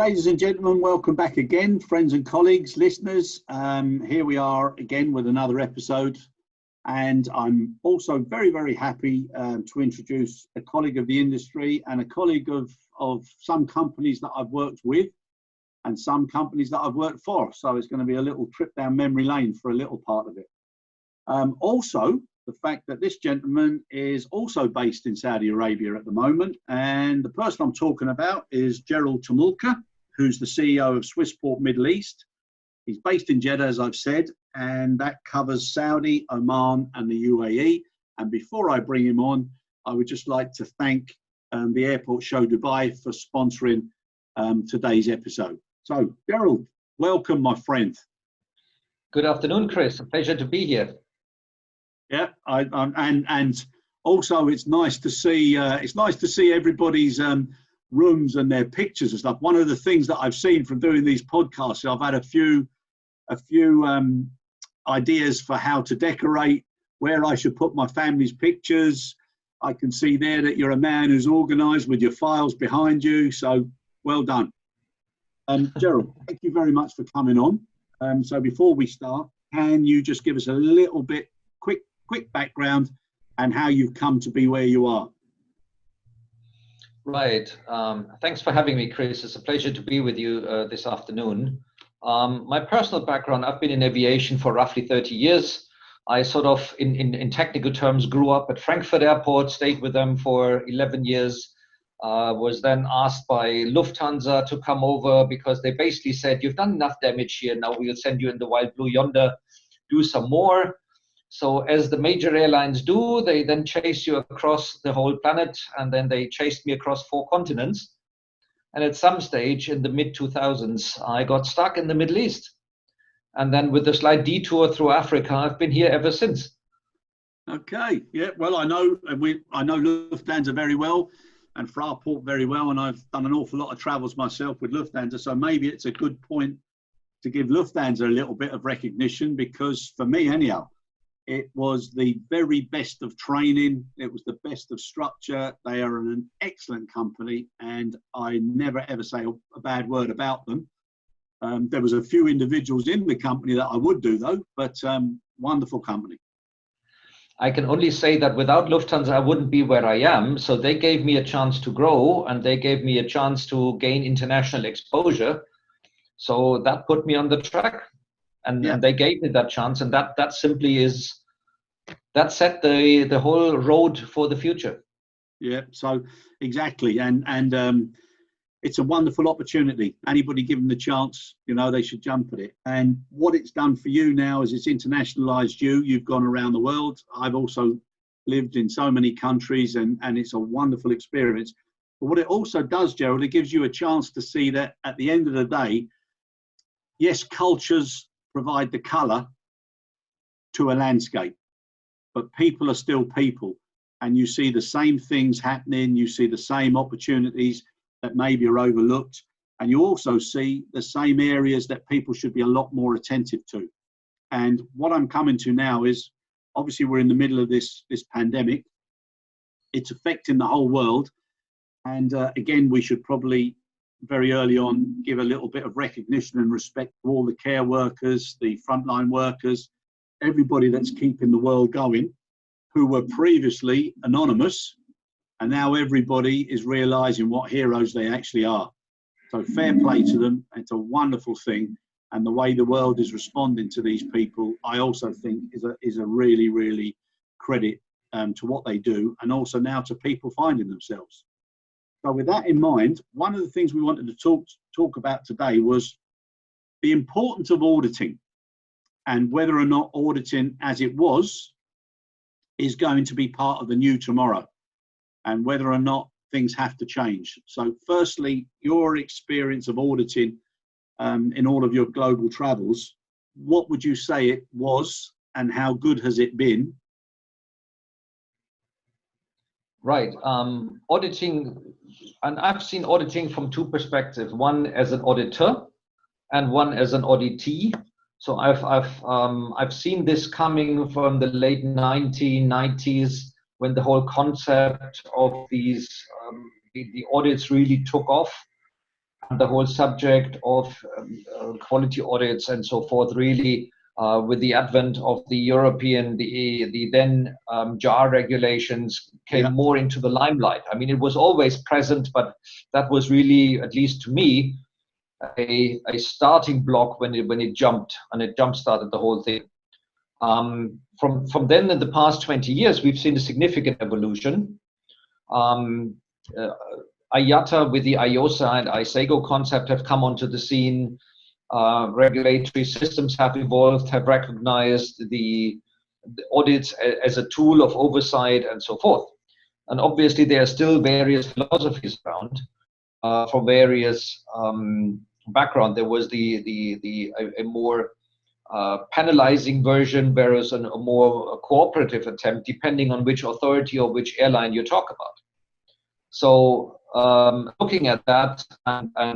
Ladies and gentlemen, welcome back again, friends and colleagues, listeners. Here we are again with another episode, and I'm also very, very happy to introduce a colleague of the industry and a colleague of some companies that I've worked with and some companies that I've worked for. So it's going to be a little trip down memory lane for a little part of it. Also, the fact that this gentleman is also based in Saudi Arabia at the moment, and the person I'm talking about is Gerold Tumulka, who's the CEO of Swissport Middle East. He's based in Jeddah, as I've said, and that covers Saudi, Oman and the UAE. And before I bring him on, I would just like to thank the Airport Show Dubai for sponsoring today's episode. So, Gerold, welcome, my friend. Good afternoon, Chris. A pleasure to be here. Yeah, and also it's nice to see everybody's rooms and their pictures and stuff. One of the things that I've seen from doing these podcasts, I've had a few ideas for how to decorate, where I should put my family's pictures. I can see there that you're a man who's organised with your files behind you. So well done. Gerold, thank you very much for coming on. So before we start, can you just give us a little bit quick background and how you've come to be where you are? Right. Thanks for having me, Chris. It's a pleasure to be with you this afternoon. My personal background, I've been in aviation for roughly 30 years. I sort of, in technical terms, grew up at Frankfurt Airport, stayed with them for 11 years, was then asked by Lufthansa to come over because they basically said, you've done enough damage here, now we'll send you in the wild blue yonder, do some more. So as the major airlines do, they then chase you across the whole planet, and then they chased me across 4 continents. And at some stage in the mid-2000s, I got stuck in the Middle East. And then with a slight detour through Africa, I've been here ever since. Okay, yeah, well, I know Lufthansa very well and Fraport very well, and I've done an awful lot of travels myself with Lufthansa, so maybe it's a good point to give Lufthansa a little bit of recognition, because for me anyhow, it was the very best of training. It was the best of structure. They are an excellent company, and I never ever say a bad word about them. There was a few individuals in the company that I would do though, but wonderful company. I can only say that without Lufthansa, I wouldn't be where I am. So they gave me a chance to grow, and they gave me a chance to gain international exposure. So that put me on the track. And they gave me that chance, and that simply that set the whole road for the future. Yeah, so exactly, and it's a wonderful opportunity. Anybody given the chance, they should jump at it. And what it's done for you now is it's internationalized you. You've gone around the world. I've also lived in so many countries, and it's a wonderful experience. But what it also does, Gerold, it gives you a chance to see that at the end of the day, yes, cultures provide the colour to a landscape, but people are still people, and you see the same things happening, you see the same opportunities that maybe are overlooked, and you also see the same areas that people should be a lot more attentive to. And what I'm coming to now is, obviously we're in the middle of this pandemic, it's affecting the whole world, and again, we should probably very early on give a little bit of recognition and respect to all the care workers, the frontline workers, everybody that's keeping the world going, who were previously anonymous, and now everybody is realizing what heroes they actually are. So fair play to them. It's a wonderful thing, and the way the world is responding to these people, I also think is a really, really credit to what they do, and also now to people finding themselves. So with that in mind, one of the things we wanted to talk about today was the importance of auditing, and whether or not auditing as it was is going to be part of the new tomorrow, and whether or not things have to change. So firstly, your experience of auditing in all of your global travels, what would you say it was, and how good has it been? Right. Auditing, and I've seen auditing from 2 perspectives, one as an auditor and one as an auditee. So I've seen this coming from the late 1990s, when the whole concept of these the audits really took off. the whole subject of quality audits and so forth really, with the advent of the European, the then GACAR regulations came more into the limelight. I mean, it was always present, but that was really, at least to me, a starting block when it jumped, and it jump started the whole thing. From then, in the past 20 years, we've seen a significant evolution. IATA with the IOSA and ISAGO concept have come onto the scene. Regulatory systems have evolved, have recognized the audits as a tool of oversight and so forth. And obviously, there are still various philosophies around from various background. There was a more penalizing version, whereas a more cooperative attempt, depending on which authority or which airline you talk about. So looking at that, and I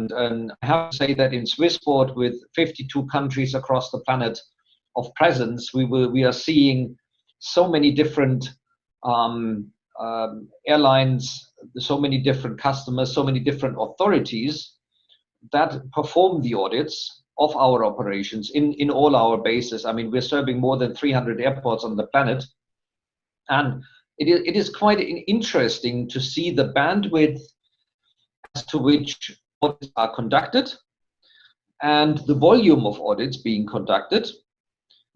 have to say that in Swissport, with 52 countries across the planet of presence, we are seeing so many different airlines, so many different customers, so many different authorities that perform the audits of our operations in all our bases. I mean, we're serving more than 300 airports on the planet, and it is quite interesting to see the bandwidth as to which audits are conducted and the volume of audits being conducted.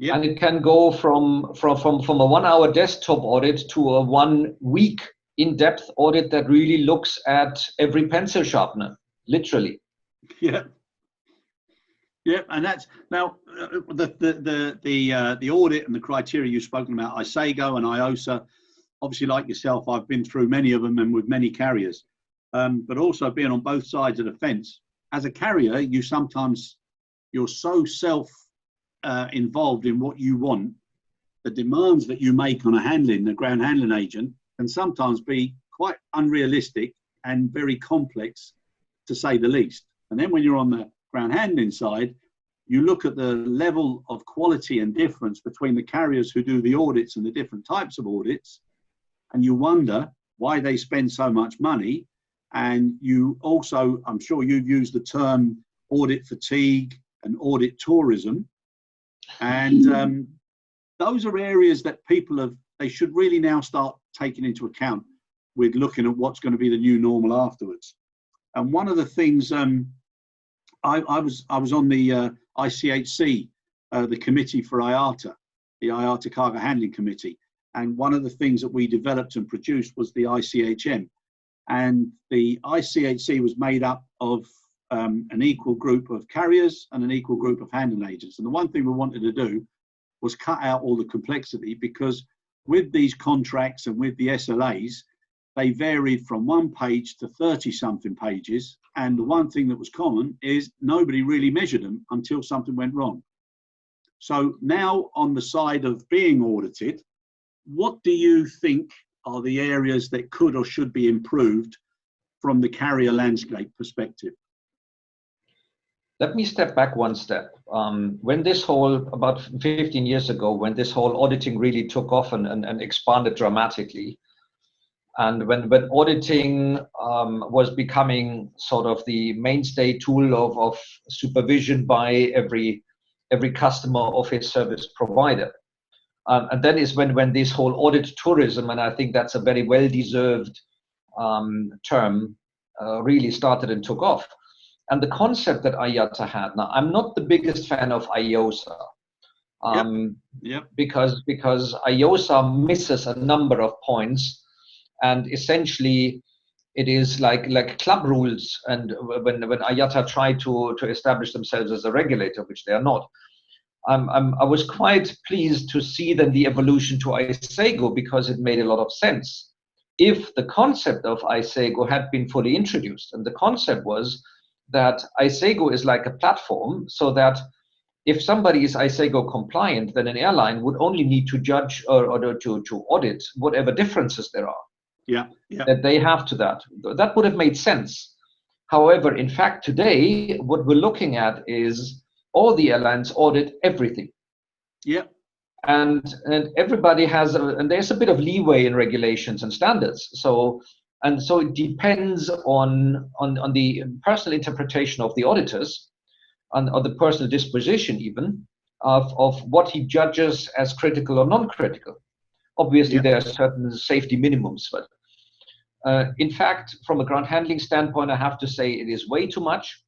Yep. And it can go from a 1-hour desktop audit to a 1-week in-depth audit that really looks at every pencil sharpener, literally. Yeah. Yeah, and that's now the audit and the criteria you've spoken about, ISAGO and IOSA. Obviously, like yourself, I've been through many of them and with many carriers, but also being on both sides of the fence. As a carrier, you're so involved in what you want. The demands that you make on the ground handling agent, can sometimes be quite unrealistic and very complex, to say the least. And then when you're on the ground handling side, you look at the level of quality and difference between the carriers who do the audits and the different types of audits, and you wonder why they spend so much money. And you also, I'm sure you've used the term audit fatigue and audit tourism. And those are areas that they should really now start taking into account with looking at what's going to be the new normal afterwards. And one of the things, I was on the ICHC, the committee for IATA, the IATA Cargo Handling Committee. And one of the things that we developed and produced was the ICHM. And the ICHC was made up of an equal group of carriers and an equal group of handling agents. And the one thing we wanted to do was cut out all the complexity, because with these contracts and with the SLAs, they varied from 1 page to 30-something pages. And the one thing that was common is nobody really measured them until something went wrong. So now, on the side of being audited, what do you think are the areas that could or should be improved from the carrier landscape perspective? Let me step back one step. When this whole, about 15 years ago, when this whole auditing really took off and expanded dramatically, and when auditing was becoming sort of the mainstay tool of supervision by every customer of its service provider. And that is when this whole audit tourism, and I think that's a very well-deserved term, really started and took off. And the concept that IATA had, now I'm not the biggest fan of IOSA, because IOSA misses a number of points, and essentially it is like club rules. And when IATA tried to establish themselves as a regulator, which they are not, I was quite pleased to see then the evolution to ISAGO, because it made a lot of sense. If the concept of ISAGO had been fully introduced, and the concept was that ISAGO is like a platform, so that if somebody is ISAGO compliant, then an airline would only need to judge or to audit whatever differences there are that they have to that. That would have made sense. However, in fact, today, what we're looking at is all the airlines audit everything. And everybody has, and there's a bit of leeway in regulations and standards. So And so it depends on the personal interpretation of the auditors, on the personal disposition even, of what he judges as critical or non-critical. Obviously, there are certain safety minimums, but in fact, from a ground handling standpoint, I have to say it is way too much.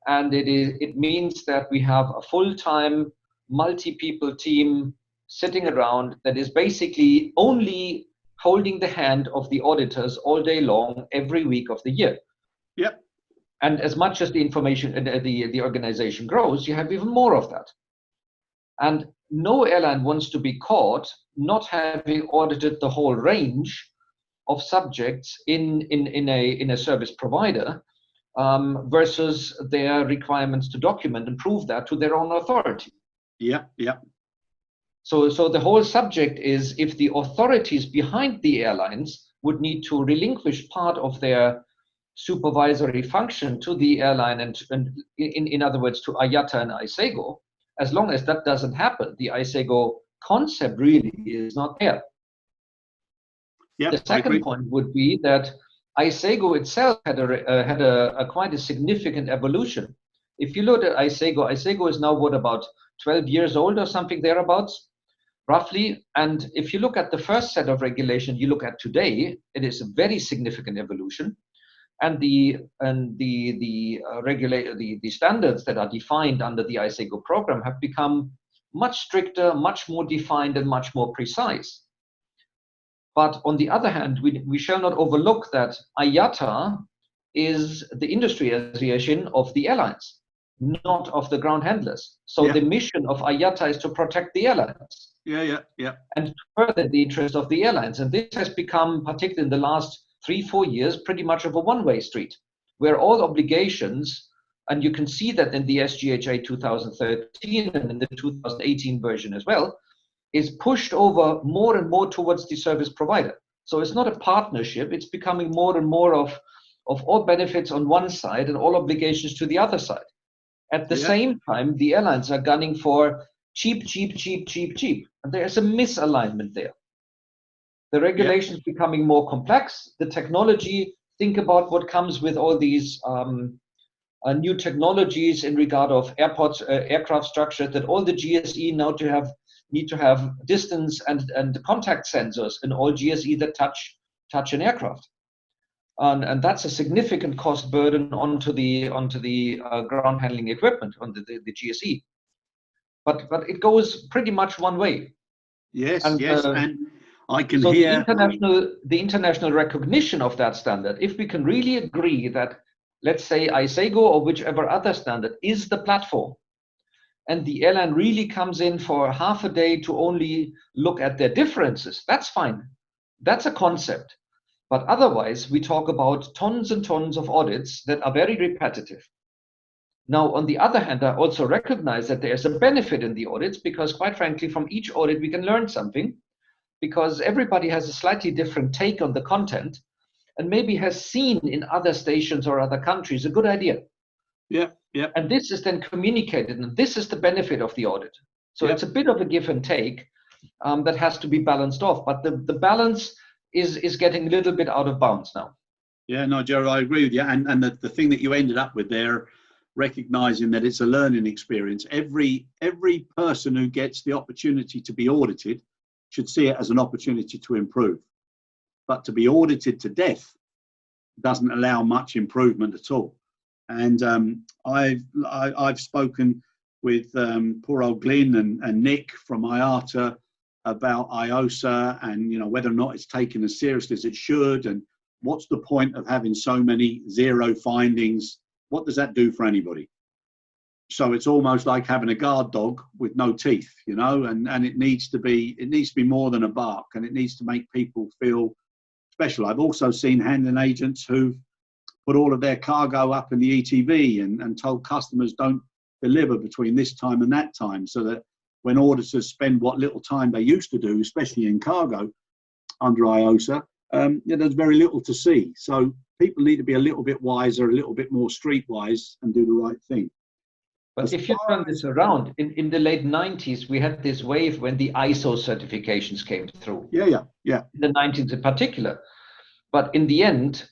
And it means that we have a full-time, multi-people team sitting around that is basically only holding the hand of the auditors all day long, every week of the year. Yep. And as much as the information, the organization grows, you have even more of that. And no airline wants to be caught not having audited the whole range of subjects in a service provider versus their requirements to document and prove that to their own authority. Yeah. So the whole subject is if the authorities behind the airlines would need to relinquish part of their supervisory function to the airline and in other words to IATA and ISEGO, as long as that doesn't happen, the ISEGO concept really is not there. Yep, the second point would be that ISEGO itself had a quite a significant evolution. If you look at ISEGO is now what, about 12 years old or something thereabouts, roughly. And if you look at the first set of regulation you look at today, it is a very significant evolution. And the standards that are defined under the ISEGO program have become much stricter, much more defined, and much more precise. But on the other hand, we shall not overlook that IATA is the industry association of the airlines, not of the ground handlers. So the mission of IATA is to protect the airlines. Yeah. And to further the interest of the airlines. And this has become, particularly in the last 3-4 years, pretty much of a one-way street, where all obligations, and you can see that in the SGHA 2013 and in the 2018 version as well, is pushed over more and more towards the service provider. So it's not a partnership, it's becoming more and more of all benefits on one side and all obligations to the other side. At the same time, the airlines are gunning for cheap. And there's a misalignment there. The regulations becoming more complex, the technology, think about what comes with all these new technologies in regard of airports, aircraft structure, that all the GSE now need to have distance and contact sensors in all GSE that touch an aircraft. And that's a significant cost burden onto the ground handling equipment, on the GSE. But it goes pretty much one way. Yes, and I can so hear the international recognition of that standard. If we can really agree that, let's say, ISEGO or whichever other standard is the platform, and the airline really comes in for half a day to only look at their differences, that's fine. That's a concept. But otherwise, we talk about tons and tons of audits that are very repetitive. Now, on the other hand, I also recognize that there's a benefit in the audits because, quite frankly, from each audit, we can learn something, because everybody has a slightly different take on the content and maybe has seen in other stations or other countries a good idea. Yeah. And this is then communicated, and this is the benefit of the audit. So it's a bit of a give and take that has to be balanced off, but the balance is getting a little bit out of bounds now. Yeah, no, Gerold, I agree with you. And the thing that you ended up with there, recognizing that it's a learning experience. Every person who gets the opportunity to be audited should see it as an opportunity to improve. But to be audited to death doesn't allow much improvement at all. And I've spoken with poor old Glyn and Nick from IATA about IOSA and whether or not it's taken as seriously as it should, and what's the point of having so many zero findings. What does that do for anybody? So it's almost like having a guard dog with no teeth, and it needs to be more than a bark, and it needs to make people feel special. I've also seen handling agents who've put all of their cargo up in the ETV and told customers don't deliver between this time and that time, so that when auditors spend what little time they used to do, especially in cargo under IOSA, there's very little to see. So people need to be a little bit wiser, a little bit more streetwise, and do the right thing. But if you turn this around, in the late 90s, we had this wave when the ISO certifications came through. Yeah. In the 90s in particular. But in the end,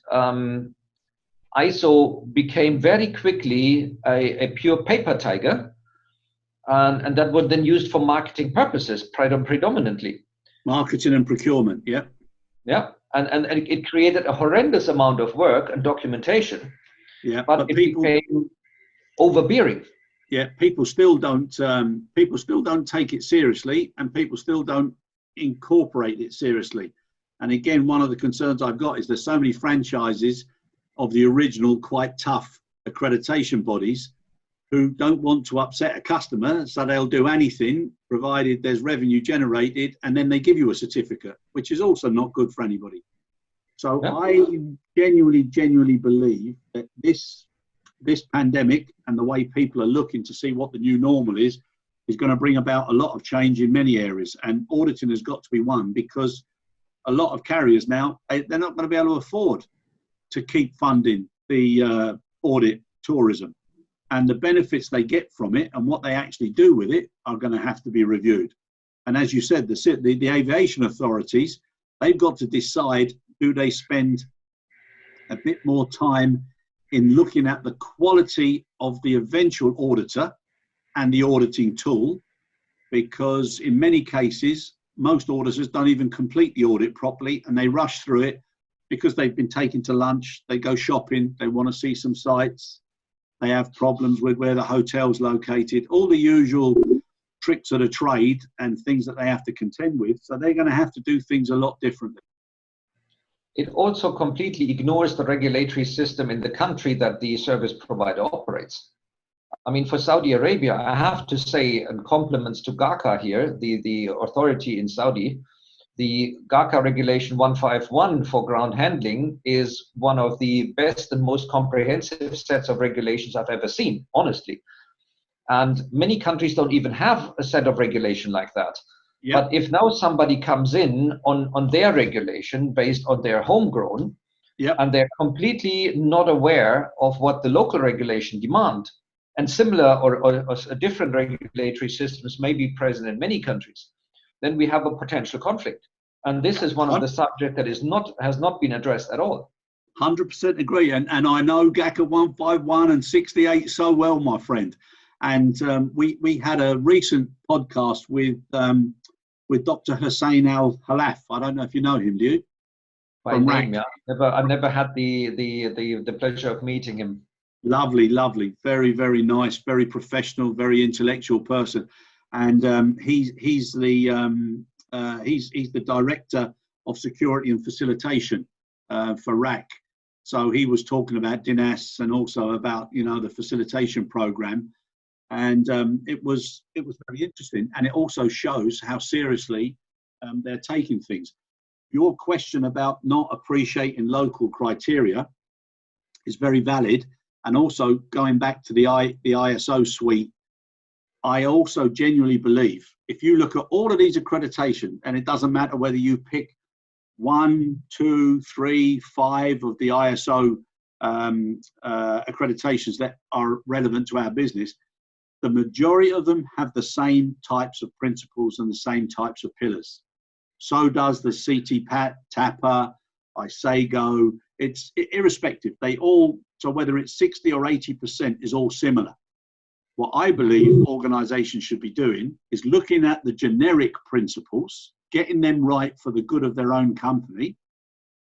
ISO became very quickly a pure paper tiger, and that was then used for marketing purposes predominantly. Marketing and procurement, yeah. Yeah, and it created a horrendous amount of work and documentation. Yeah, but it became overbearing. Yeah, people still don't take it seriously, and people still don't incorporate it seriously. And again, one of the concerns I've got is there's so many franchises of the original quite tough accreditation bodies who don't want to upset a customer, so they'll do anything provided there's revenue generated, and then they give you a certificate, which is also not good for anybody. So yeah. I genuinely believe that this pandemic and the way people are looking to see what the new normal is going to bring about a lot of change in many areas, and auditing has got to be one, because a lot of carriers now, they're not going to be able to afford to keep funding the audit tourism, and the benefits they get from it and what they actually do with it are going to have to be reviewed. And as you said, the aviation authorities, they've got to decide, do they spend a bit more time in looking at the quality of the eventual auditor and the auditing tool, because in many cases, most auditors don't even complete the audit properly, and they rush through it because they've been taken to lunch, they go shopping, they want to see some sights, they have problems with where the hotel's located, all the usual tricks of the trade and things that they have to contend with. So they're going to have to do things a lot differently. It also completely ignores the regulatory system in the country that the service provider operates. I mean, for Saudi Arabia, I have to say, and compliments to GACAR here, the authority in Saudi, the GACAR regulation 151 for ground handling is one of the best and most comprehensive sets of regulations I've ever seen, honestly. And many countries don't even have a set of regulation like that. Yep. But if now somebody comes in on their regulation based on their homegrown, yep, and they're completely not aware of what the local regulation demand, and similar or different regulatory systems may be present in many countries, then we have a potential conflict. And this is one of the subjects that has not been addressed at all. 100% agree. And I know GACAR 151 and 68 so well, my friend. And we had a recent podcast with Dr. Hussein Al-Halaf. I don't know if you know him, do you? By name, yeah. I've never had the pleasure of meeting him. Lovely, very, very nice, very professional, very intellectual person. And he's the director of security and facilitation for RAC. So he was talking about DINAS and also about, the facilitation program. And it was very interesting, and it also shows how seriously they're taking things. Your question about not appreciating local criteria is very valid, and also going back to the ISO suite, I also genuinely believe if you look at all of these accreditations, and it doesn't matter whether you pick 1, 2, 3, 5 of the ISO accreditations that are relevant to our business, the majority of them have the same types of principles and the same types of pillars. So does the CT-PAT, TAPA, ISAGO. It's irrespective. They all, so whether it's 60 or 80% is all similar. What I believe organizations should be doing is looking at the generic principles, getting them right for the good of their own company,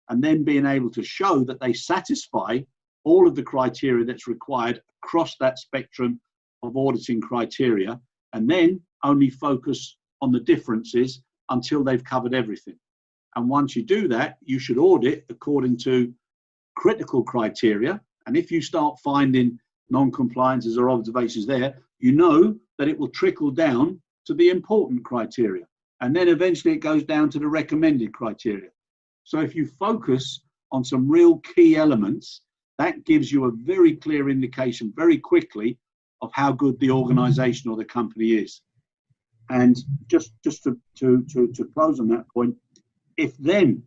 and then being able to show that they satisfy all of the criteria that's required across that spectrum of auditing criteria, and then only focus on the differences until they've covered everything. And once you do that, you should audit according to critical criteria. And if you start finding non-compliances or observations there, you know that it will trickle down to the important criteria. And then eventually it goes down to the recommended criteria. So if you focus on some real key elements, that gives you a very clear indication very quickly of how good the organization or the company is. And just to close on that point, if then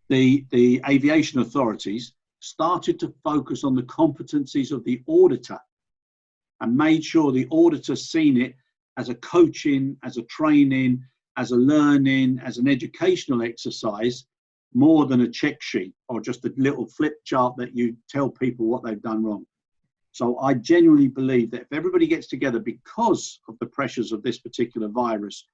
the aviation authorities started to focus on the competencies of the auditor and made sure the auditor seen it as a coaching, as a training, as a learning, as an educational exercise, more than a check sheet or just a little flip chart that you tell people what they've done wrong. So I genuinely believe that if everybody gets together, because of the pressures of this particular virus,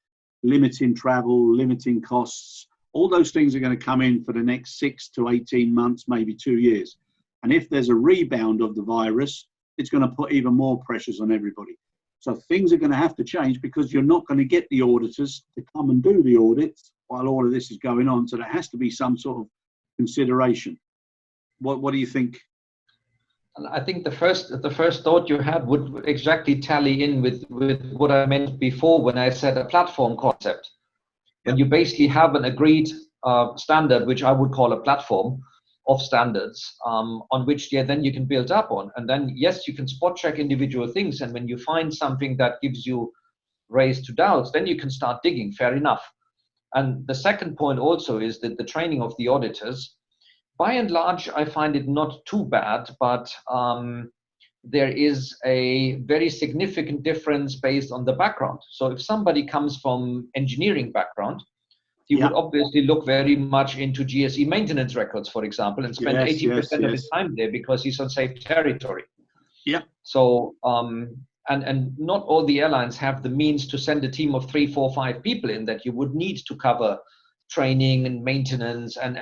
limiting travel, limiting costs, all those things are going to come in for the next 6 to 18 months, maybe 2 years. And if there's a rebound of the virus, it's going to put even more pressures on everybody. So things are going to have to change, because you're not going to get the auditors to come and do the audits while all of this is going on. So there has to be some sort of consideration. What do you think? I think the first thought you had would exactly tally in with what I meant before when I said a platform concept. When you basically have an agreed standard, which I would call a platform of standards, on which then you can build up on. And then, yes, you can spot check individual things. And when you find something that gives you rise to doubts, then you can start digging, fair enough. And the second point also is that the training of the auditors, by and large, I find it not too bad, but there is a very significant difference based on the background. So if somebody comes from engineering background, he would obviously look very much into GSE maintenance records, for example, and spend 80% of his time there because he's on safe territory. Yeah. So, and not all the airlines have the means to send a team of 3, 4, 5 people in that you would need to cover training and maintenance and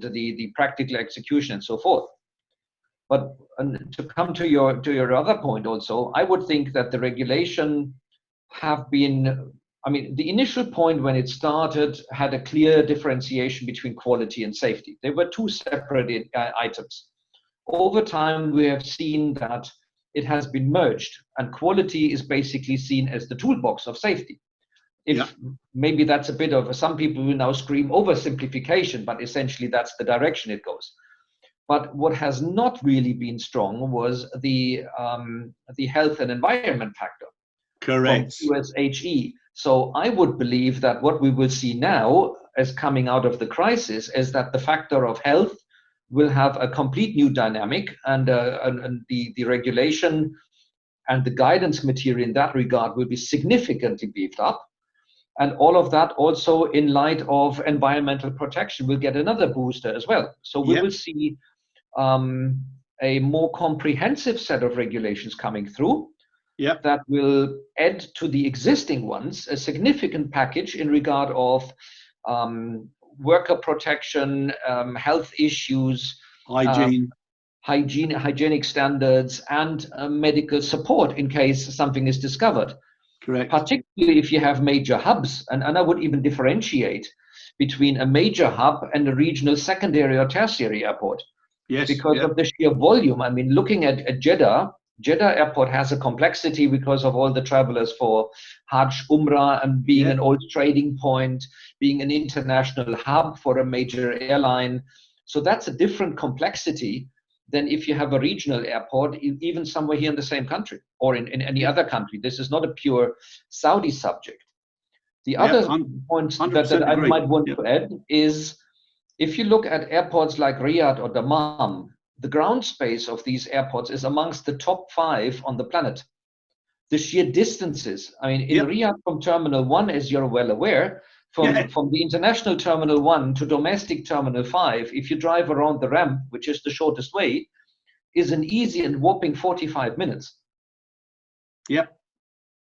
the practical execution and so forth. But to come to your other point also, I would think that the regulation have been, I mean, the initial point when it started had a clear differentiation between quality and safety. They were two separate items. Over time, we have seen that it has been merged, and quality is basically seen as the toolbox of safety. Maybe that's a bit of, some people will now scream oversimplification, but essentially that's the direction it goes. But what has not really been strong was the health and environment factor. Correct. From USHE. So I would believe that what we will see now as coming out of the crisis is that the factor of health will have a complete new dynamic, and the regulation and the guidance material in that regard will be significantly beefed up. And all of that also in light of environmental protection will get another booster as well. So we will see a more comprehensive set of regulations coming through that will add to the existing ones a significant package in regard of worker protection, health issues, hygienic standards, and medical support in case something is discovered. Correct. Particularly if you have major hubs, and I would even differentiate between a major hub and a regional secondary or tertiary airport. Yes. Because of the sheer volume. I mean, looking at Jeddah Airport has a complexity because of all the travelers for Hajj, Umrah, and being an old trading point, being an international hub for a major airline. So that's a different complexity than if you have a regional airport, even somewhere here in the same country or in any other country. This is not a pure Saudi subject. The other point that I might want to add is, if you look at airports like Riyadh or Dammam, the ground space of these airports is amongst the top 5 on the planet. The sheer distances, I mean, in Riyadh from Terminal 1, as you're well aware, from the international Terminal 1 to domestic Terminal 5, if you drive around the ramp, which is the shortest way, is an easy and whopping 45 minutes.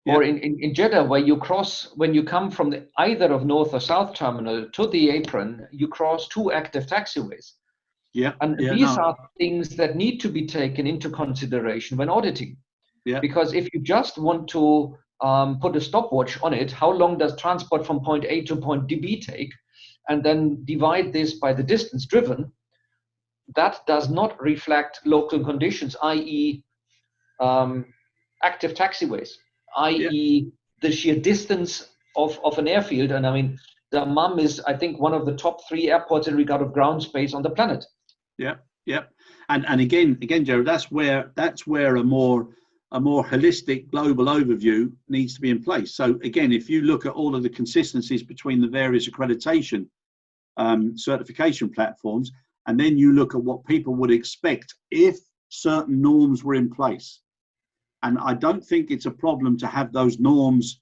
Or in Jeddah, where you cross, when you come from either of North or South Terminal to the apron, you cross 2 active taxiways. These are things that need to be taken into consideration when auditing. Because if you just want to put a stopwatch on it, how long does transport from point A to point B take, and then divide this by the distance driven, that does not reflect local conditions, i.e. active taxiways, i.e. the sheer distance of an airfield. And I mean, Dammam is, I think, one of the top 3 airports in regard of ground space on the planet. And again, Gerold, that's where a more holistic global overview needs to be in place. So again, if you look at all of the consistencies between the various accreditation certification platforms, and then you look at what people would expect if certain norms were in place. And I don't think it's a problem to have those norms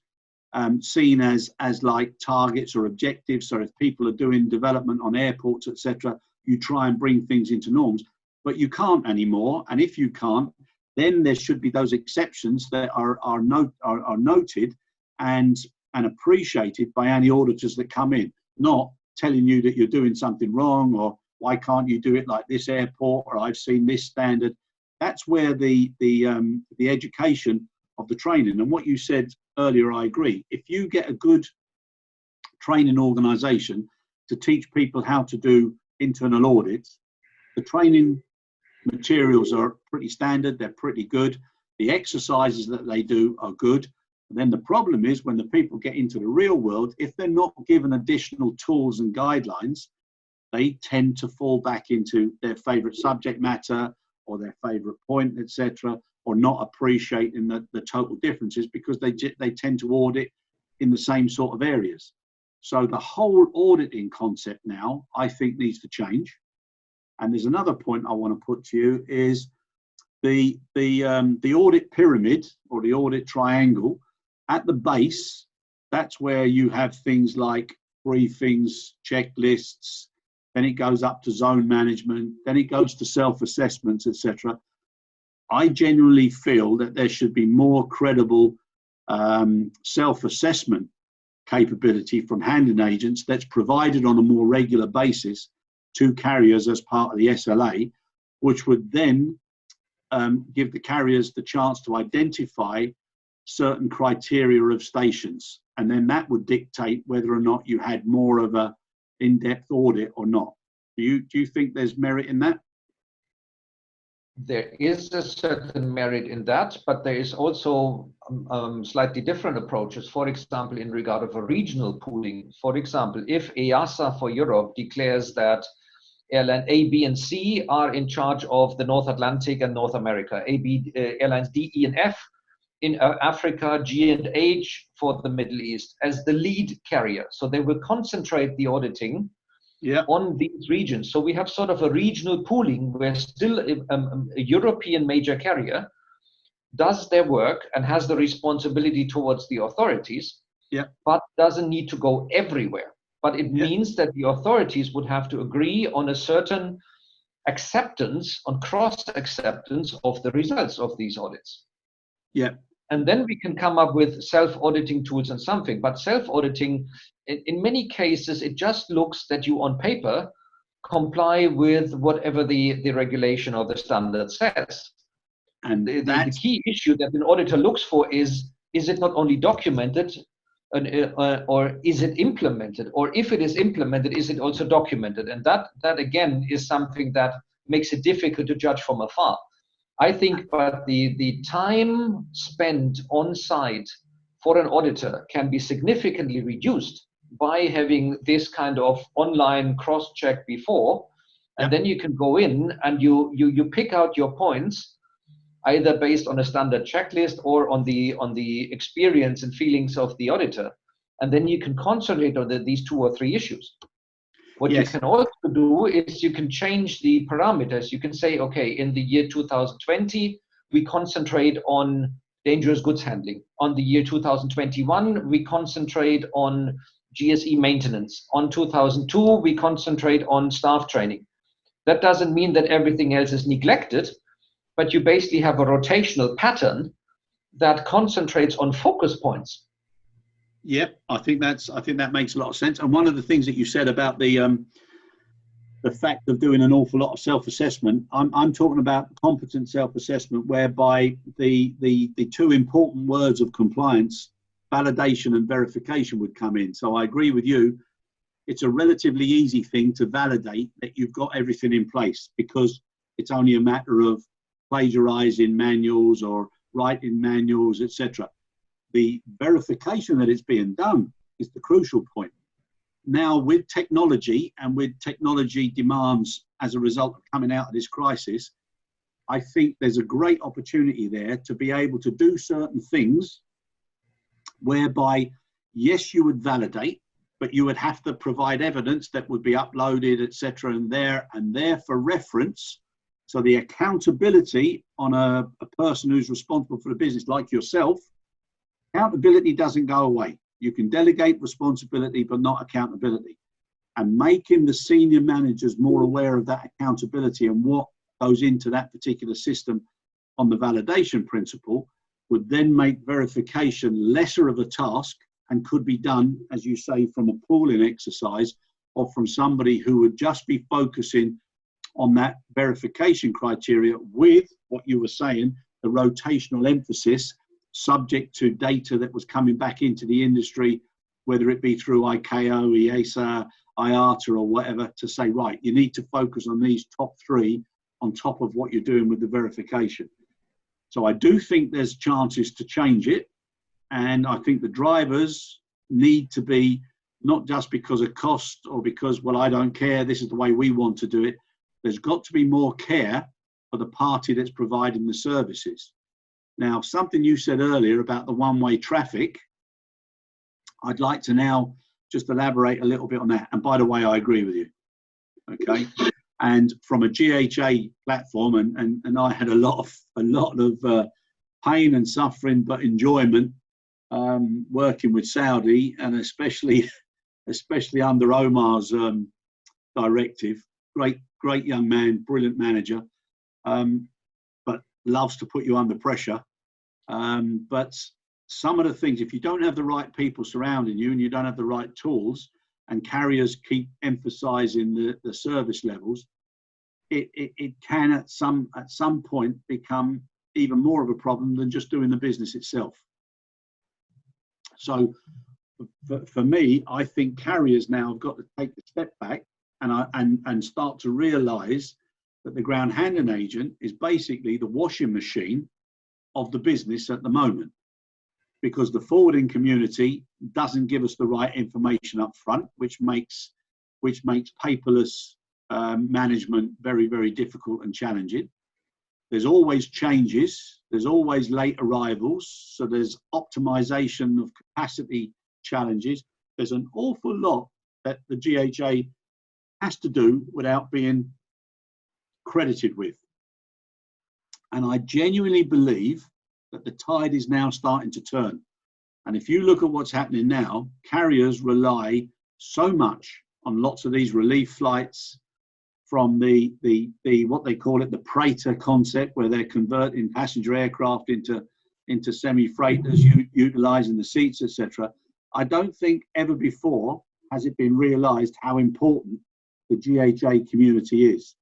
seen as like targets or objectives. So if people are doing development on airports, etc., you try and bring things into norms, but you can't anymore. And if you can't, then there should be those exceptions that are noted and appreciated by any auditors that come in, not telling you that you're doing something wrong, or why can't you do it like this airport, or I've seen this standard. That's where the education of the training, and what you said earlier, I agree. If you get a good training organisation to teach people how to do internal audits, the training materials are pretty standard, they're pretty good, the exercises that they do are good. And then the problem is when the people get into the real world, if they're not given additional tools and guidelines, they tend to fall back into their favourite subject matter or their favourite point, etc., or not appreciating the total differences, because they tend to audit in the same sort of areas. So the whole auditing concept now, I think, needs to change. And there's another point I want to put to you is the audit pyramid, or the audit triangle. At the base, that's where you have things like briefings, checklists, then it goes up to zone management, then it goes to self-assessments, etc. I genuinely feel that there should be more credible self-assessment capability from handling agents that's provided on a more regular basis to carriers as part of the SLA, which would then give the carriers the chance to identify certain criteria of stations. And then that would dictate whether or not you had more of a in-depth audit or not. Do you think there's merit in that? There is a certain merit in that, but there is also slightly different approaches. For example, in regard of a regional pooling. For example, if EASA for Europe declares that airline A, B, and C are in charge of the North Atlantic and North America, airlines D, E, and F in Africa, G and H for the Middle East as the lead carrier. So they will concentrate the auditing on these regions. So we have sort of a regional pooling where still a European major carrier does their work and has the responsibility towards the authorities, but doesn't need to go everywhere. But it means that the authorities would have to agree on a certain acceptance, on cross-acceptance of the results of these audits. And then we can come up with self-auditing tools and something. But self-auditing, in many cases, it just looks that you on paper comply with whatever the regulation or the standard says. And the key issue that an auditor looks for is it not only documented, or is it implemented? Or if it is implemented, is it also documented? And that again is something that makes it difficult to judge from afar. I think, but the time spent on site for an auditor can be significantly reduced by having this kind of online cross-check before, and then you can go in and you pick out your points, either based on a standard checklist or on the experience and feelings of the auditor, and then you can concentrate on these 2 or 3 issues. What you can also do is you can change the parameters. You can say, okay, in the year 2020, we concentrate on dangerous goods handling. On the year 2021, we concentrate on GSE maintenance. On 2002, we concentrate on staff training. That doesn't mean that everything else is neglected, but you basically have a rotational pattern that concentrates on focus points. Yep, I think that makes a lot of sense. And one of the things that you said about the fact of doing an awful lot of self-assessment, I'm talking about competent self-assessment, whereby the 2 important words of compliance, validation and verification, would come in. So I agree with you. It's a relatively easy thing to validate that you've got everything in place, because it's only a matter of plagiarizing manuals or writing manuals, etc. The verification that it's being done is the crucial point. Now, with technology and with technology demands as a result of coming out of this crisis, I think there's a great opportunity there to be able to do certain things whereby, yes, you would validate, but you would have to provide evidence that would be uploaded, etc., and there for reference. So the accountability on a person who's responsible for the business, like yourself, accountability doesn't go away. You can delegate responsibility, but not accountability. And making the senior managers more aware of that accountability and what goes into that particular system on the validation principle would then make verification lesser of a task and could be done, as you say, from a pooling exercise or from somebody who would just be focusing on that verification criteria with what you were saying, the rotational emphasis, subject to data that was coming back into the industry, whether it be through ICAO, EASA, IATA or whatever, to say, right, you need to focus on these top three on top of what you're doing with the verification. So I do think there's chances to change it. And I think the drivers need to be, not just because of cost or because, well, I don't care, this is the way we want to do it. There's got to be more care for the party that's providing the services. Now, something you said earlier about the one-way traffic, I'd like to now just elaborate a little bit on that. And by the way, I agree with you. Okay. And from a GHA platform, and I had a lot of pain and suffering, but enjoyment working with Saudi, and especially under Omar's directive. Great young man, brilliant manager, but loves to put you under pressure. But some of the things, if you don't have the right people surrounding you and you don't have the right tools, and carriers keep emphasizing the service levels, it can at some point become even more of a problem than just doing the business itself. So for me, I think carriers now have got to take a step back and start to realize that the ground handling agent is basically the washing machine of the business at the moment, because the forwarding community doesn't give us the right information up front, which makes paperless management very, very difficult and challenging. There's always changes, there's always late arrivals, so there's optimization of capacity challenges. There's an awful lot that the GHA has to do without being credited with. And I genuinely believe that the tide is now starting to turn. And if you look at what's happening now, carriers rely so much on lots of these relief flights from the what they call it, the Praetor concept, where they're converting passenger aircraft into semi-freighters, utilizing the seats, etc. I don't think ever before has it been realized how important the GHA community is.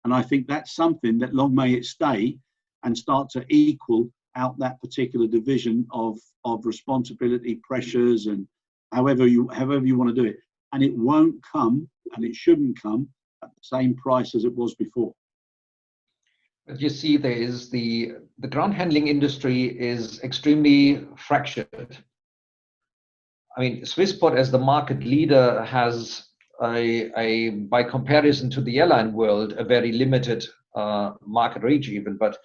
And I think that's something that long may it stay and start to equal out that particular division of responsibility, pressures, and however you want to do it. And it won't come, and it shouldn't come at the same price as it was before. But you see, there is the ground handling industry is extremely fractured. I mean, Swissport as the market leader has by comparison to the airline world, a very limited market reach even, but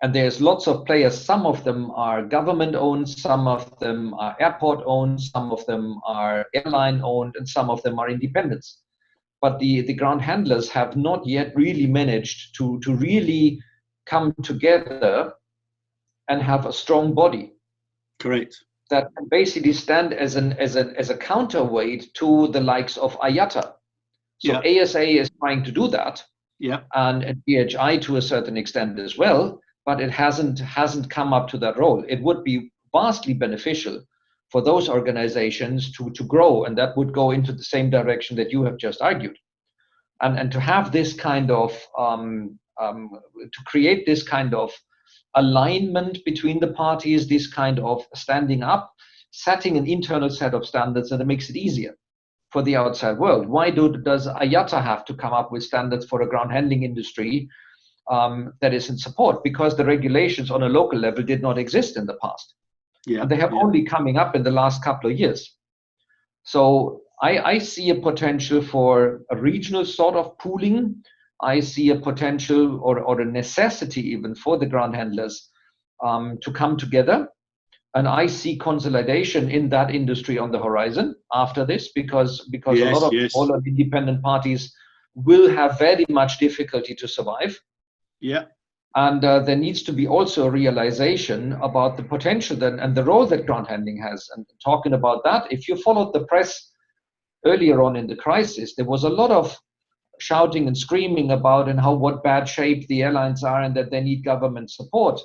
and there's lots of players. Some of them are government owned, some of them are airport owned, some of them are airline owned, and some of them are independents. But the ground handlers have not yet really managed to really come together and have a strong body. Correct. That can basically stand as a counterweight to the likes of IATA. So yeah. ASA is trying to do that, yeah, and DHI to a certain extent as well, but it hasn't come up to that role. It would be vastly beneficial for those organizations to grow, and that would go into the same direction that you have just argued, and to have this kind of to create this kind of alignment between the parties, this kind of standing up, setting an internal set of standards, and it makes it easier for the outside world. Why does IATA have to come up with standards for a ground handling industry that is in support? Because the regulations on a local level did not exist in the past. Yeah, and they have only coming up in the last couple of years. So I see a potential for a regional sort of pooling. I see a potential or a necessity even for the ground handlers to come together. And I see consolidation in that industry on the horizon after this, because yes, a lot of smaller independent parties will have very much difficulty to survive. Yeah. And there needs to be also a realization about the potential then and the role that ground handling has. And talking about that, if you followed the press earlier on in the crisis, there was a lot of shouting and screaming about and what bad shape the airlines are and that they need government support.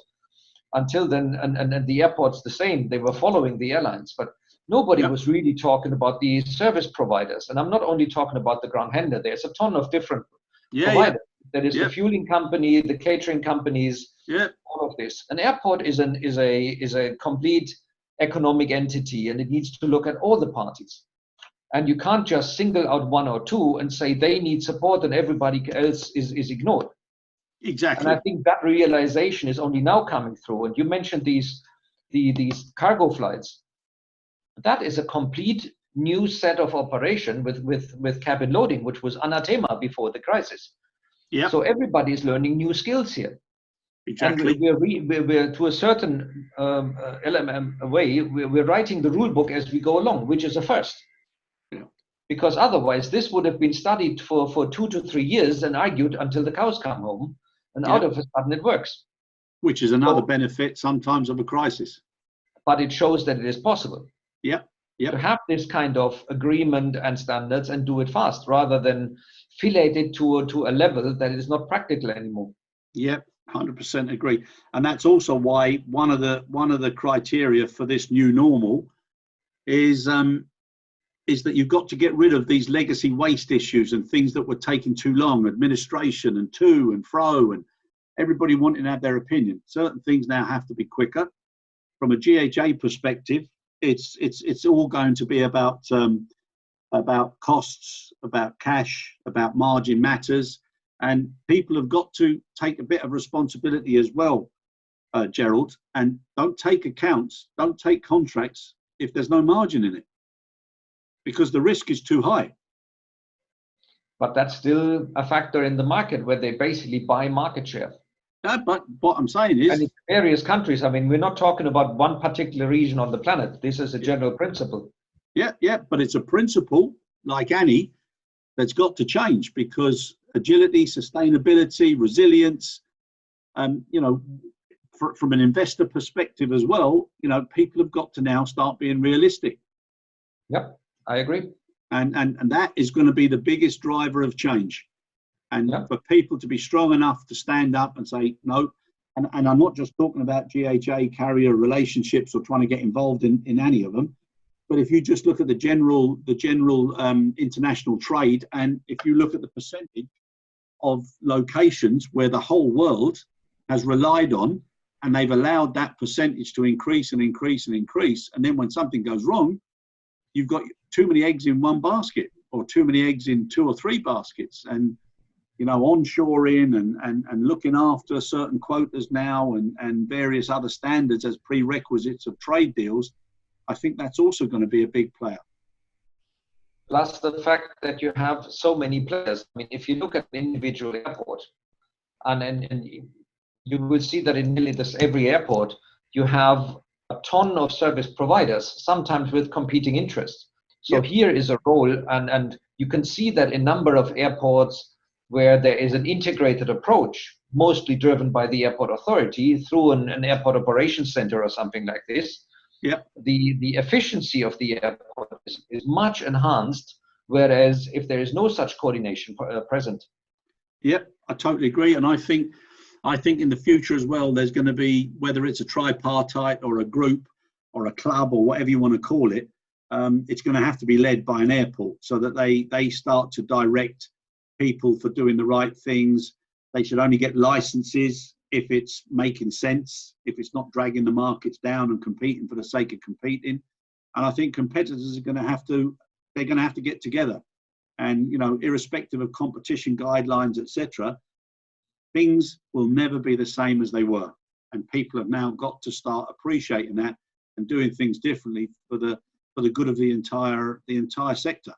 Until then, and the airports the same, they were following the airlines, but nobody was really talking about the service providers. And I'm not only talking about the ground handler, there's a ton of different providers. There is the fueling company, the catering companies, all of this. An airport is a complete economic entity, and it needs to look at all the parties. And you can't just single out one or two and say they need support and everybody else is ignored. Exactly. And I think that realization is only now coming through. And you mentioned these cargo flights. That is a complete new set of operation with cabin loading, which was anathema before the crisis. Yeah. So everybody is learning new skills here. Exactly. And we're to a certain way, we're writing the rule book as we go along, which is a first. Yeah. Because otherwise, this would have been studied for 2 to 3 years and argued until the cows come home, and out of a sudden it works. Which is another benefit sometimes of a crisis. But it shows that it is possible. Yeah. To have this kind of agreement and standards and do it fast, rather than fillet it to a level that is not practical anymore. Yeah, 100% agree. And that's also why one of the criteria for this new normal is that you've got to get rid of these legacy waste issues and things that were taking too long, administration and to and fro, and everybody wanting to have their opinion. Certain things now have to be quicker. From a GHA perspective, it's all going to be about costs, about cash, about margin matters, and people have got to take a bit of responsibility as well, Gerold, and don't take accounts, don't take contracts if there's no margin in it, because the risk is too high. But that's still a factor in the market where they basically buy market share. Yeah, but what I'm saying is, and in various countries, I mean, we're not talking about one particular region on the planet. This is a general principle. Yeah, but it's a principle like any that's got to change, because agility, sustainability, resilience, from an investor perspective as well, people have got to now start being realistic. Yep, I agree. And that is going to be the biggest driver of change. And for people to be strong enough to stand up and say no, and I'm not just talking about GHA carrier relationships or trying to get involved in any of them, but if you just look at the general international trade, and if you look at the percentage of locations where the whole world has relied on, and they've allowed that percentage to increase and increase and increase, and then when something goes wrong, you've got too many eggs in one basket, or too many eggs in 2 or 3 baskets. And onshoring and looking after certain quotas now and various other standards as prerequisites of trade deals, I think that's also going to be a big player. Plus the fact that you have so many players. I mean, if you look at an individual airport, and you will see that in nearly every airport, you have a ton of service providers, sometimes with competing interests. So here is a role, and you can see that in a number of airports where there is an integrated approach, mostly driven by the airport authority through an airport operations center or something like this. The efficiency of the airport is much enhanced, whereas if there is no such coordination present. I totally agree. And I think in the future as well, there's going to be, whether it's a tripartite or a group or a club or whatever you want to call it, it's going to have to be led by an airport, so that they start to direct people for doing the right things. They should only get licenses if it's making sense, if it's not dragging the markets down and competing for the sake of competing. And I think competitors are going to have to get together, and irrespective of competition guidelines, etc., things will never be the same as they were, and people have now got to start appreciating that and doing things differently for the good of the entire sector.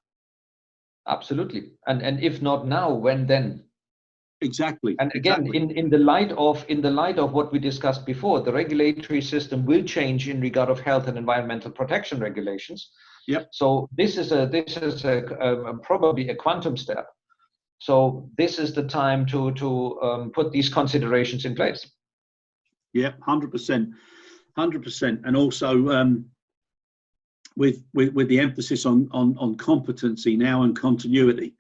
Absolutely. And if not now, when then? Exactly. And again, in the light of what we discussed before, the regulatory system will change in regard of health and environmental protection regulations. Yep. So this is probably a quantum step. So this is the time to put these considerations in place. Yeah, 100%, 100%, and also with the emphasis on competency now and continuity,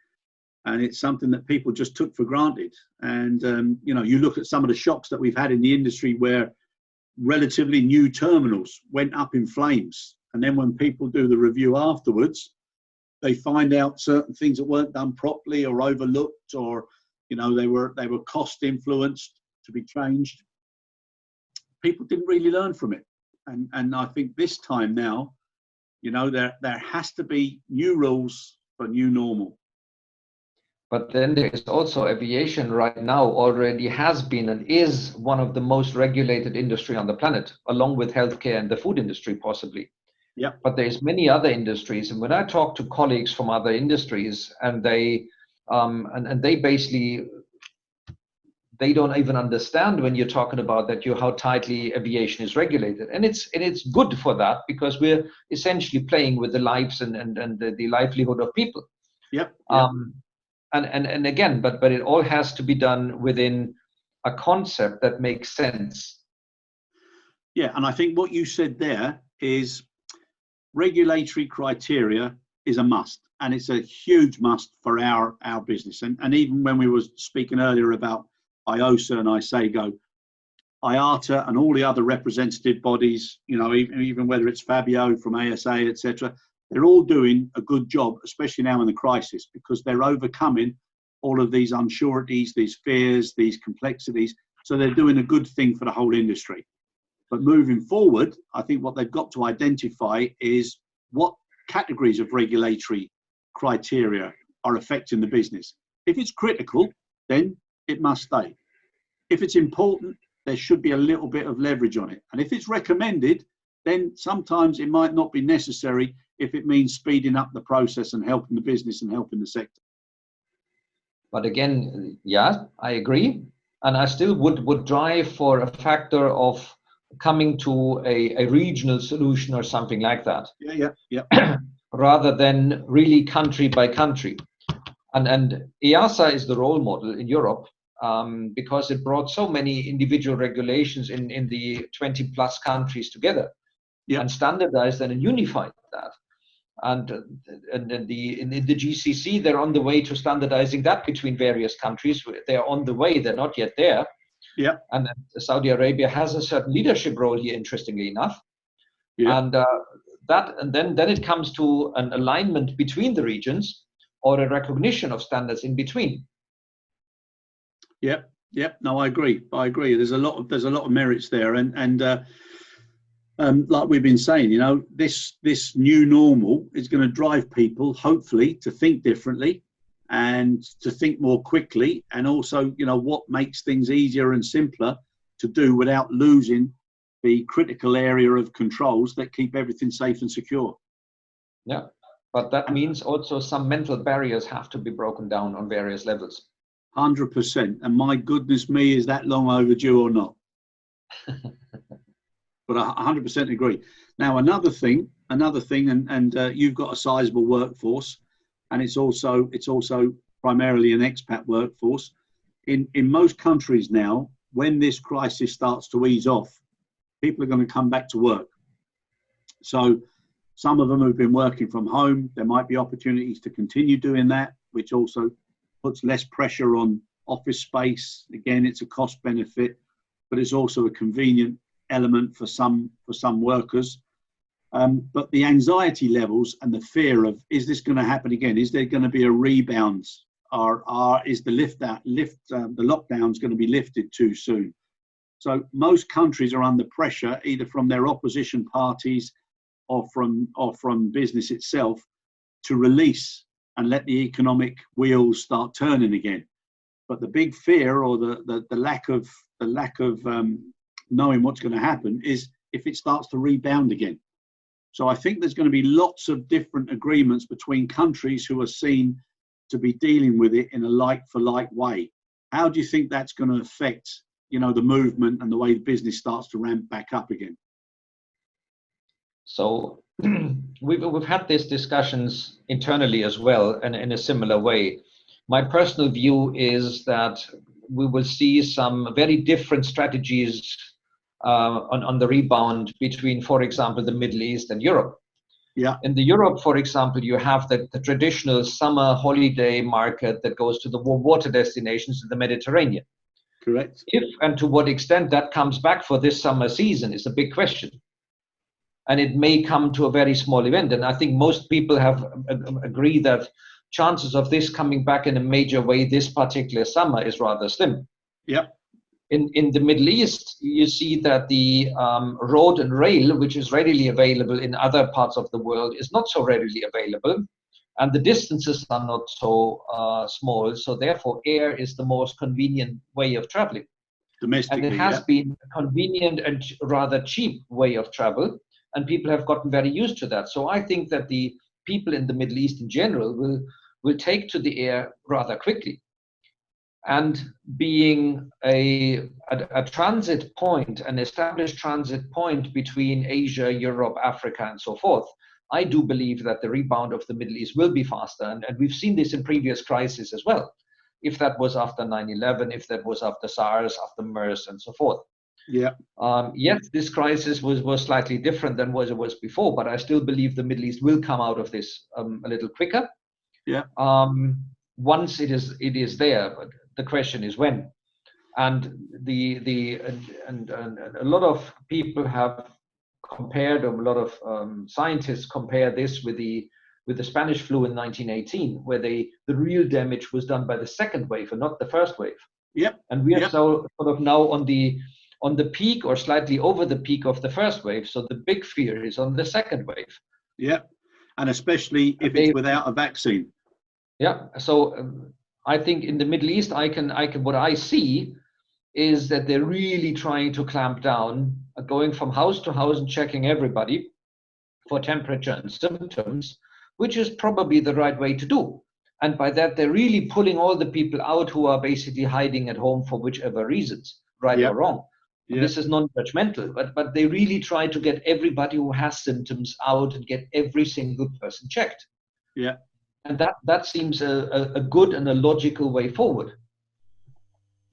and it's something that people just took for granted. And you look at some of the shocks that we've had in the industry where relatively new terminals went up in flames, and then when people do the review afterwards, they find out certain things that weren't done properly or overlooked, or they were cost influenced to be changed. People didn't really learn from it, and I think this time now, there has to be new rules for new normal. But then there is also aviation right now already has been and is one of the most regulated industry on the planet, along with healthcare and the food industry possibly. Yeah. But there's many other industries, and when I talk to colleagues from other industries, and they basically they don't even understand when you're talking about that how tightly aviation is regulated, and it's good for that, because we're essentially playing with the lives and the livelihood of people. Yep. And again, but it all has to be done within a concept that makes sense. Yeah, and I think what you said there is regulatory criteria is a must, and it's a huge must for our business. And even when we were speaking earlier about IOSA and ISAGO, IATA and all the other representative bodies, even whether it's Fabio from ASA, etc., they're all doing a good job, especially now in the crisis, because they're overcoming all of these unsureties, these fears, these complexities. So they're doing a good thing for the whole industry. But moving forward, I think what they've got to identify is what categories of regulatory criteria are affecting the business. If it's critical, then it must stay. If it's important, there should be a little bit of leverage on it. And if it's recommended, then sometimes it might not be necessary if it means speeding up the process and helping the business and helping the sector. But again, yeah, I agree. And I still would drive for a factor of coming to a regional solution or something like that. Yeah. Rather than really country by country. And EASA is the role model in Europe, because it brought so many individual regulations in the 20 plus countries together, and standardized and unified that. And in the GCC, they're on the way to standardizing that between various countries. They're on the way, they're not yet there. Yeah. And Saudi Arabia has a certain leadership role here, interestingly enough. Yeah. And then it comes to an alignment between the regions, or a recognition of standards in between. Yep. No, I agree. There's a lot of merits there, and like we've been saying, this new normal is going to drive people, hopefully, to think differently and to think more quickly, and also, what makes things easier and simpler to do without losing the critical area of controls that keep everything safe and secure. Yeah, but that means also some mental barriers have to be broken down on various levels. 100%. And my goodness me, is that long overdue or not? But I 100% agree. Now, another thing, and you've got a sizable workforce, and it's also primarily an expat workforce. In most countries now, when this crisis starts to ease off, people are going to come back to work. So some of them have been working from home. There might be opportunities to continue doing that, which also puts less pressure on office space. Again, it's a cost benefit, but it's also a convenient element for some workers. But the anxiety levels and the fear of, is this going to happen again? Is there going to be a rebound? Is the lockdown's going to be lifted too soon? So most countries are under pressure, either from their opposition parties or from business itself, to release and let the economic wheels start turning again. But the big fear, or the lack of knowing what's going to happen, is if it starts to rebound again. So I think there's going to be lots of different agreements between countries who are seen to be dealing with it in a like-for-like way. How do you think that's going to affect, the movement and the way the business starts to ramp back up again? So we've had these discussions internally as well, and in a similar way. My personal view is that we will see some very different strategies on the rebound between, for example, the Middle East and Europe. Yeah. In the Europe, for example, you have the traditional summer holiday market that goes to the water destinations in the Mediterranean. Correct. If and to what extent that comes back for this summer season is a big question. And it may come to a very small event. And I think most people have agree that chances of this coming back in a major way this particular summer is rather slim. Yeah. In the Middle East, you see that the road and rail, which is readily available in other parts of the world, is not so readily available. And the distances are not so small. So therefore, air is the most convenient way of traveling. Domestically, and it has been a convenient and rather cheap way of travel. And people have gotten very used to that. So I think that the people in the Middle East in general will take to the air rather quickly. And being a transit point, an established transit point between Asia, Europe, Africa, and so forth, I do believe that the rebound of the Middle East will be faster. And we've seen this in previous crises as well. If that was after 9/11, if that was after SARS, after MERS, and so forth. Yeah. Yes, this crisis was slightly different than what it was before, but I still believe the Middle East will come out of this a little quicker. Yeah. Once it is there, but the question is when. And and a lot of people have compared, or a lot of scientists compare this with the Spanish flu in 1918, where the real damage was done by the second wave and not the first wave. Yep. And we are so sort of now on the peak or slightly over the peak of the first wave. So the big fear is on the second wave. Yeah. And especially if it's without a vaccine. Yeah. So I think in the Middle East, I can what I see is that they're really trying to clamp down, going from house to house and checking everybody for temperature and symptoms, which is probably the right way to do. And by that, they're really pulling all the people out who are basically hiding at home for whichever reasons, right or wrong. Yeah. This is non-judgmental, but they really try to get everybody who has symptoms out and get every single person checked. Yeah. And that seems a good and a logical way forward.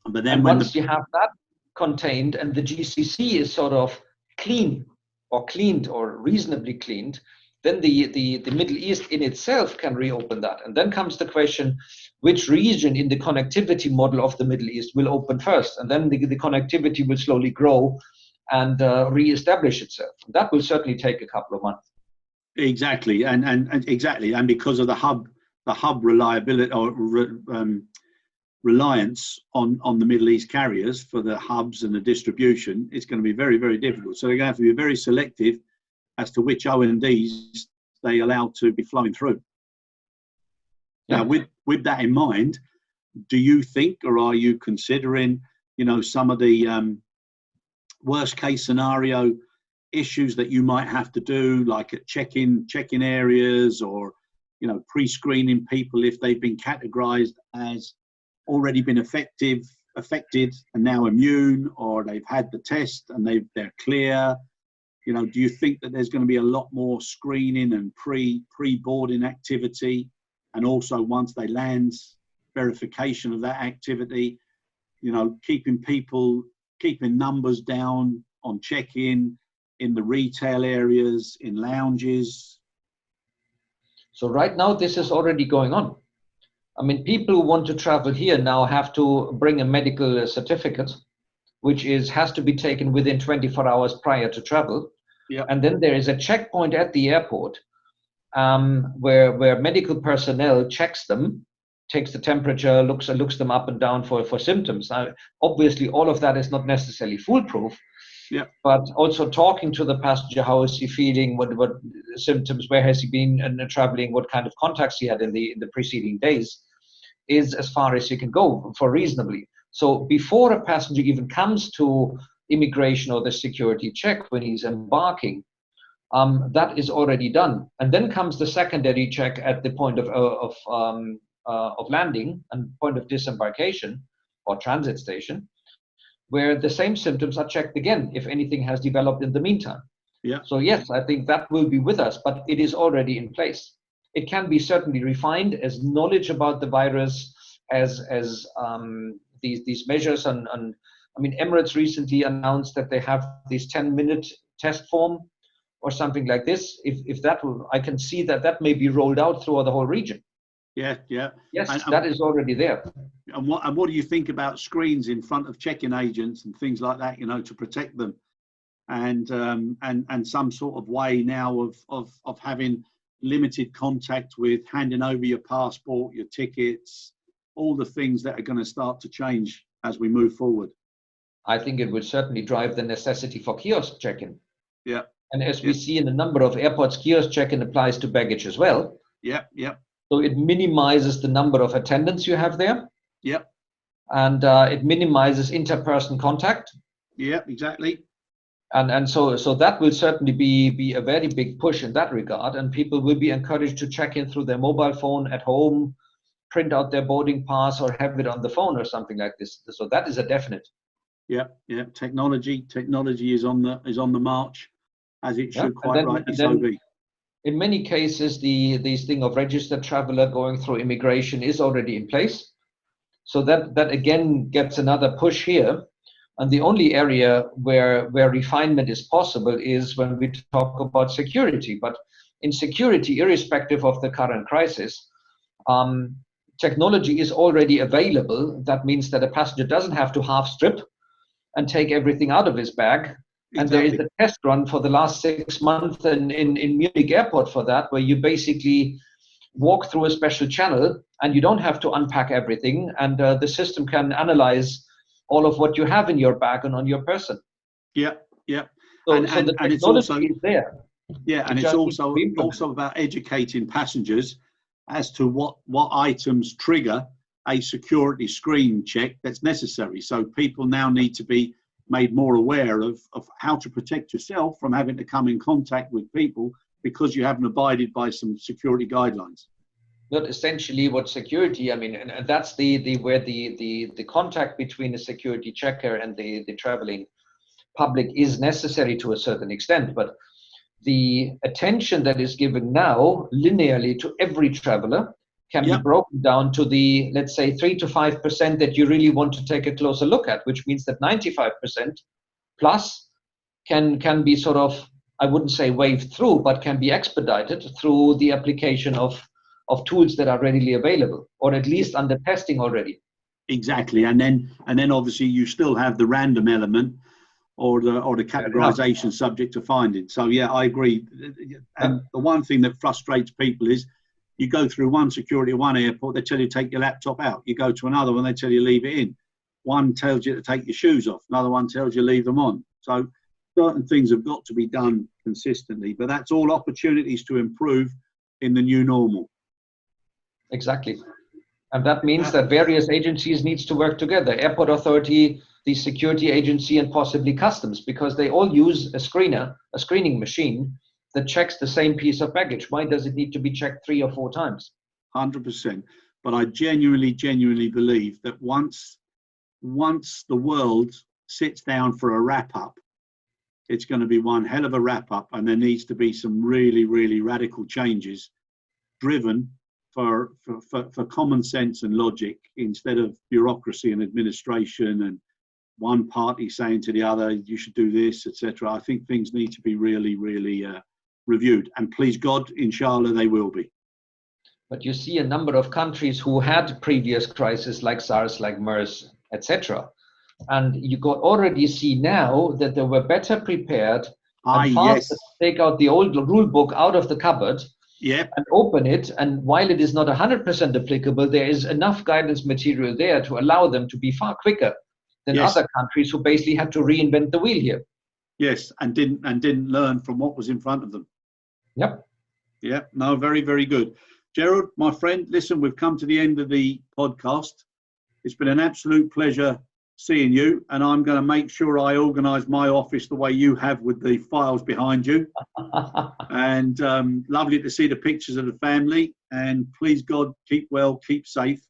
But then once you have that contained and the GCC is sort of cleaned or reasonably cleaned, then the Middle East in itself can reopen that. And then comes the question, which region in the connectivity model of the Middle East will open first? And then the connectivity will slowly grow and reestablish itself. That will certainly take a couple of months. Exactly, and exactly, and because of the hub reliability or reliance on the Middle East carriers for the hubs and the distribution, it's going to be very, very difficult. So they're going to have to be very selective as to which O&Ds they allow to be flowing through. Yeah. Now, with that in mind, do you think, or are you considering, some of the worst case scenario issues that you might have to do, like at check-in areas, or pre-screening people if they've been categorized as already been affected and now immune, or they've had the test and they're clear? Do you think that there's going to be a lot more screening and pre-boarding activity, and also once they land, verification of that activity, keeping numbers down on check-in, in the retail areas, in lounges? So right now, this is already going on. I mean, people who want to travel here now have to bring a medical certificate, which has to be taken within 24 hours prior to travel. Yep. And then there is a checkpoint at the airport where medical personnel checks them, takes the temperature, looks them up and down for symptoms. Now, obviously, all of that is not necessarily foolproof. Yeah. But also talking to the passenger, how is he feeling? What symptoms? Where has he been and traveling? What kind of contacts he had in the preceding days, is as far as you can go for reasonably. So before a passenger even comes to immigration or the security check when he's embarking, that is already done. And then comes the secondary check at the point of landing and point of disembarkation or transit station, where the same symptoms are checked again if anything has developed in the meantime. Yeah. So yes, I think that will be with us, but it is already in place. It can be certainly refined as knowledge about the virus these measures. And I mean, Emirates recently announced that they have this 10-minute test form or something like this. If that will, I can see that may be rolled out throughout the whole region. Yeah. Yes, that is already there. And what do you think about screens in front of check-in agents and things like that, to protect them, and some sort of way now of having limited contact with handing over your passport, your tickets, all the things that are going to start to change as we move forward? I think it would certainly drive the necessity for kiosk check-in. Yeah. And as we see in a number of airports, kiosk check-in applies to baggage as well. Yeah. So it minimizes the number of attendants you have there. Yep. And it minimizes inter-person contact. Yeah, exactly. And so that will certainly be a very big push in that regard. And people will be encouraged to check in through their mobile phone at home, print out their boarding pass, or have it on the phone or something like this. So that is a definite. Yeah. Technology is on the march, as it should quite rightly so be. In many cases, this thing of registered traveler going through immigration is already in place. So that again gets another push here. And the only area where refinement is possible is when we talk about security. But in security, irrespective of the current crisis, technology is already available. That means that a passenger doesn't have to half strip and take everything out of his bag. And there is a test run for the last 6 months in Munich airport for that, where you basically walk through a special channel and you don't have to unpack everything. And the system can analyze all of what you have in your bag and on your person. Yeah. So and the technology it's also is there. Yeah, and it's also about educating passengers as to what items trigger a security screen check that's necessary. So people now need to be made more aware of how to protect yourself from having to come in contact with people because you haven't abided by some security guidelines. Not essentially what security, I mean, and that's where the contact between a security checker and the traveling public is necessary to a certain extent. But the attention that is given now linearly to every traveler can be broken down to the, let's say, 3 to 5% that you really want to take a closer look at, which means that 95% plus can be sort of, I wouldn't say waved through, but can be expedited through the application of tools that are readily available, or at least under testing already. Exactly, and then obviously you still have the random element or the categorization subject to finding. So yeah, I agree. And the one thing that frustrates people is you go through one security at one airport, they tell you to take your laptop out. You go to another one, they tell you leave it in. One tells you to take your shoes off, another one tells you leave them on. So certain things have got to be done consistently, but that's all opportunities to improve in the new normal. Exactly. And that means that various agencies needs to work together. Airport authority, the security agency, and possibly customs, because they all use a screening machine that checks the same piece of baggage. Why does it need to be checked 3 or 4 times? 100%. But I genuinely believe that once the world sits down for a wrap-up, it's going to be one hell of a wrap-up, and there needs to be some really, really radical changes driven for common sense and logic instead of bureaucracy and administration and one party saying to the other, you should do this, etc. I think things need to be really, really reviewed. And please God, inshallah, they will be. But you see a number of countries who had previous crises like SARS, like MERS, etc. And you got already see now that they were better prepared and faster to take out the old rule book out of the cupboard and open it. And while it is not 100% applicable, there is enough guidance material there to allow them to be far quicker than other countries who basically had to reinvent the wheel here. Yes, and didn't learn from what was in front of them. Yep. Yeah, no, very, very good. Gerold, my friend, listen, we've come to the end of the podcast. It's been an absolute pleasure seeing you, and I'm going to make sure I organise my office the way you have with the files behind you. And lovely to see the pictures of the family. And please God, keep well, keep safe.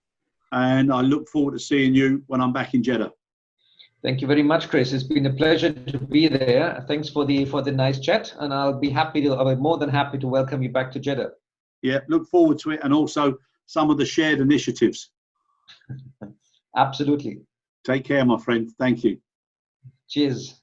And I look forward to seeing you when I'm back in Jeddah. Thank you very much, Chris. It's been a pleasure to be there. Thanks for the nice chat, and I'll be more than happy to welcome you back to Jeddah. Yeah, look forward to it, and also some of the shared initiatives. Absolutely. Take care, my friend. Thank you. Cheers.